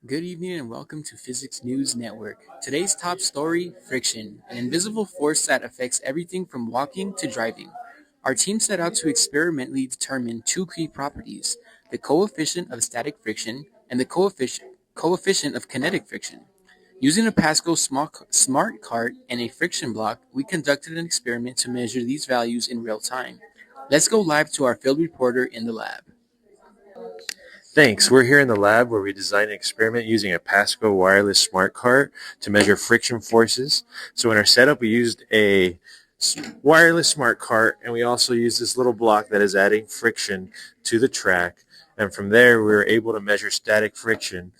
Good evening and welcome to Physics News Network. Today's top story, friction, an invisible force that affects everything from walking to driving. Our team set out to experimentally determine two key properties, the coefficient of static friction and the coefficient of kinetic friction. Using a Pascal smart cart and a friction block, we conducted an experiment to measure these values in real time. Let's go live to our field reporter in the lab. Thanks. We're here in the lab where we designed an experiment using a Pascal wireless smart cart to measure friction forces. So in our setup, we used a wireless smart cart, and we also used this little block that is adding friction to the track. And from there, we were able to measure static friction.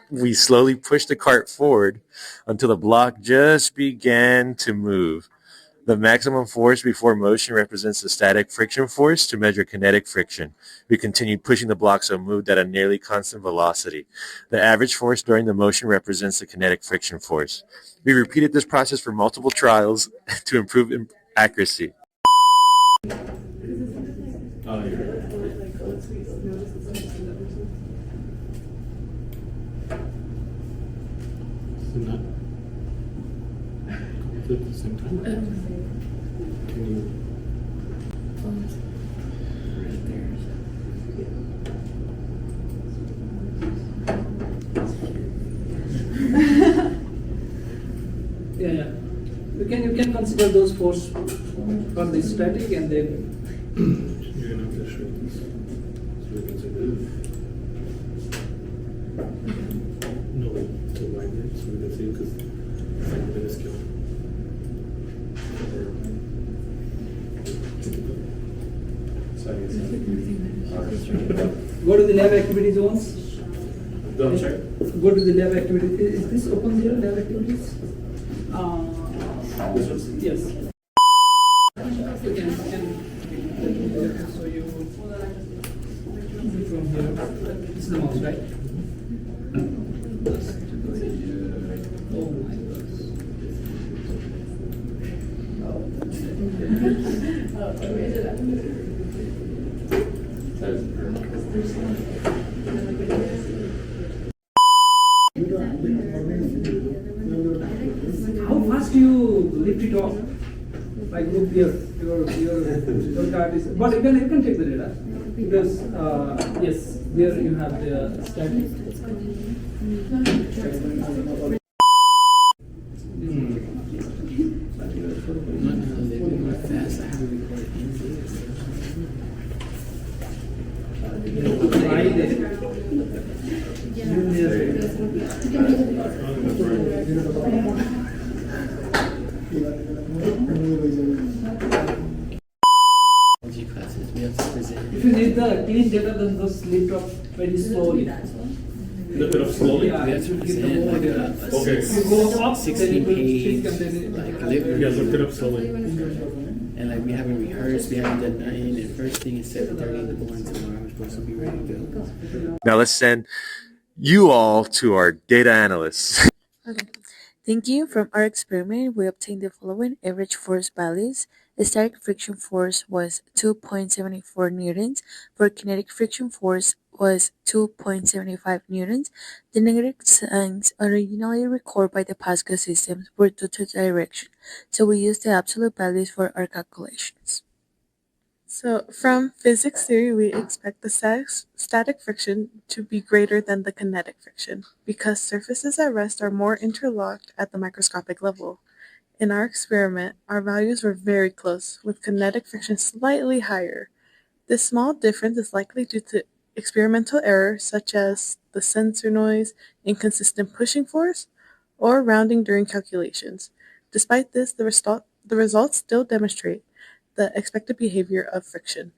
We slowly pushed the cart forward until the block just began to move. The maximum force before motion represents the static friction force to measure kinetic friction. We continued pushing the block so it moved at a nearly constant velocity. The average force during the motion represents the kinetic friction force. We repeated this process for multiple trials to improve accuracy. At the same time? Can you? Right there. Yeah. You can consider those force for the static and then You're gonna have to show this. So we can say no, to widen it so we can see because it's like minuscule. go to the lab activity zones. I'm sorry? Go to the lab activity. Is this open here, lab activities? This one's? Yes. You can so you from here. It's the mouse, right? Oh my How fast do you lift it off? Like look here, your card is. But you can check the data because yes, there you have the static. Classes, we have to present. If you need the clean data, then just lift up very slowly. Lift it up slowly? Yeah, We have to it will give the present more like data. Okay. You go up, then 16 it will page, shift and then it like will liver. Yeah, lift it up slowly. And like we haven't rehearsed, we haven't done nothing. And first thing is 7:30 in the morning tomorrow. We're supposed to be ready to go. Now let's send you all to our data analysts. Okay. Thank you. From our experiment, we obtained the following average force values. The static friction force was 2.74 newtons. For kinetic friction force was 2.75 newtons. The negative signs originally recorded by the Pascal systems were due to direction, so we used the absolute values for our calculations. So, from physics theory, we expect the static friction to be greater than the kinetic friction because surfaces at rest are more interlocked at the microscopic level. In our experiment, our values were very close, with kinetic friction slightly higher. This small difference is likely due to experimental errors such as the sensor noise, inconsistent pushing force, or rounding during calculations. Despite this, the results still demonstrate the expected behavior of friction.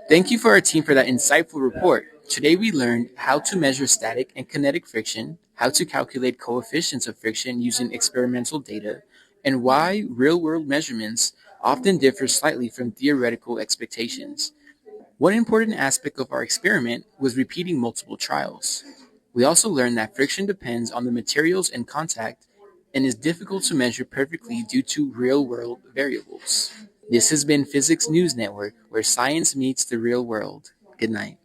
Thank you for our team for that insightful report. Today we learned how to measure static and kinetic friction, how to calculate coefficients of friction using experimental data, and why real-world measurements often differ slightly from theoretical expectations. One important aspect of our experiment was repeating multiple trials. We also learned that friction depends on the materials in contact and is difficult to measure perfectly due to real-world variables. This has been Physics News Network, where science meets the real world. Good night.